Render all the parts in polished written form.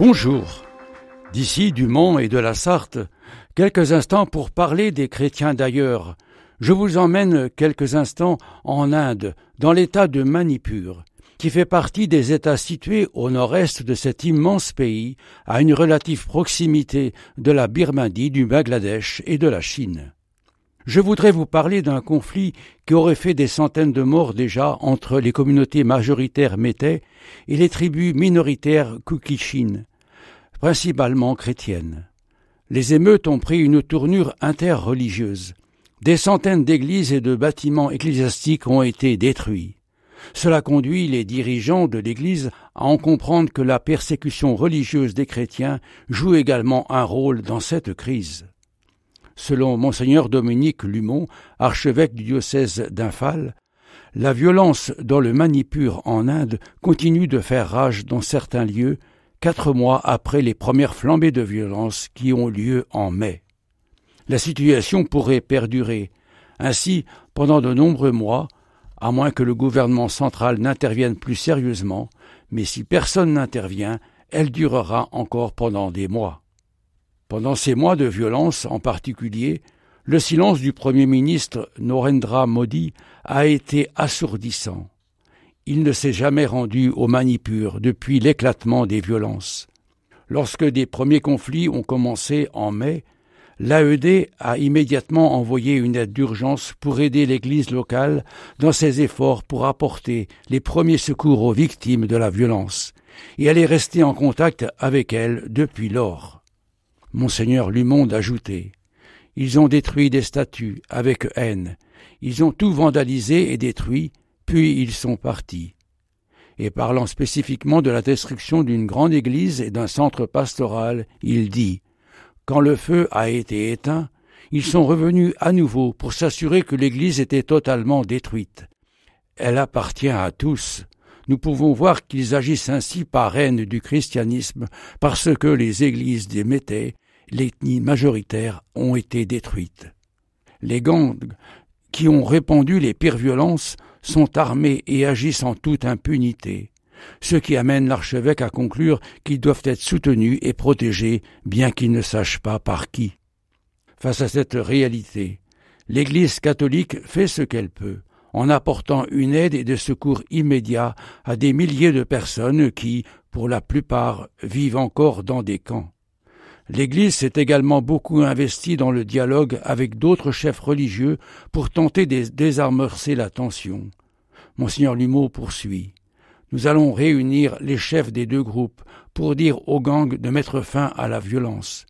Bonjour, d'ici du Mans et de la Sarthe, quelques instants pour parler des chrétiens d'ailleurs. Je vous emmène quelques instants en Inde, dans l'état de Manipur, qui fait partie des États situés au nord-est de cet immense pays, à une relative proximité de la Birmanie, du Bangladesh et de la Chine. Je voudrais vous parler d'un conflit qui aurait fait des centaines de morts déjà entre les communautés majoritaires Métais et les tribus minoritaires Kukishin, principalement chrétiennes. Les émeutes ont pris une tournure interreligieuse. Des centaines d'églises et de bâtiments ecclésiastiques ont été détruits. Cela conduit les dirigeants de l'Église à en comprendre que la persécution religieuse des chrétiens joue également un rôle dans cette crise. Selon Monseigneur Dominique Lumont, archevêque du diocèse d'Imphal, la violence dans le Manipur en Inde continue de faire rage dans certains lieux, 4 mois après les premières flambées de violence qui ont lieu en mai. La situation pourrait perdurer. Ainsi, pendant de nombreux mois, à moins que le gouvernement central n'intervienne plus sérieusement, mais si personne n'intervient, elle durera encore pendant des mois. Pendant ces mois de violence en particulier, le silence du Premier ministre Narendra Modi a été assourdissant. Il ne s'est jamais rendu au Manipur depuis l'éclatement des violences. Lorsque des premiers conflits ont commencé en mai, l'AED a immédiatement envoyé une aide d'urgence pour aider l'Église locale dans ses efforts pour apporter les premiers secours aux victimes de la violence, et elle est restée en contact avec elle depuis lors. Monseigneur Lumont ajoutait « Ils ont détruit des statues avec haine, ils ont tout vandalisé et détruit, puis ils sont partis. » Et parlant spécifiquement de la destruction d'une grande église et d'un centre pastoral, il dit « Quand le feu a été éteint, ils sont revenus à nouveau pour s'assurer que l'église était totalement détruite. Elle appartient à tous. Nous pouvons voir qu'ils agissent ainsi par haine du christianisme parce que les églises des Métais, l'ethnie majoritaire, ont été détruites. Les gangs qui ont répandu les pires violences sont armés et agissent en toute impunité, ce qui amène l'archevêque à conclure qu'ils doivent être soutenus et protégés, bien qu'ils ne sachent pas par qui. Face à cette réalité, l'Église catholique fait ce qu'elle peut, en apportant une aide et des secours immédiats à des milliers de personnes qui, pour la plupart, vivent encore dans des camps. L'Église s'est également beaucoup investie dans le dialogue avec d'autres chefs religieux pour tenter de désamorcer la tension. Monseigneur Lumont poursuit. Nous allons réunir les chefs des 2 groupes pour dire aux gangs de mettre fin à la violence.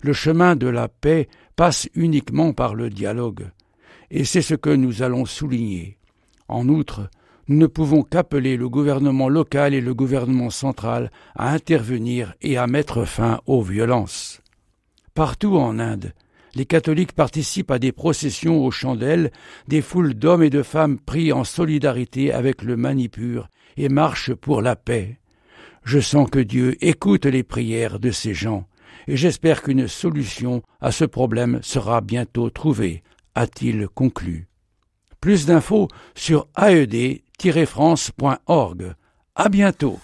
Le chemin de la paix passe uniquement par le dialogue, et c'est ce que nous allons souligner. En outre, nous ne pouvons qu'appeler le gouvernement local et le gouvernement central à intervenir et à mettre fin aux violences. Partout en Inde, les catholiques participent à des processions aux chandelles, des foules d'hommes et de femmes pris en solidarité avec le Manipur et marchent pour la paix. Je sens que Dieu écoute les prières de ces gens et j'espère qu'une solution à ce problème sera bientôt trouvée, a-t-il conclu. Plus d'infos sur aed-france.org. À bientôt.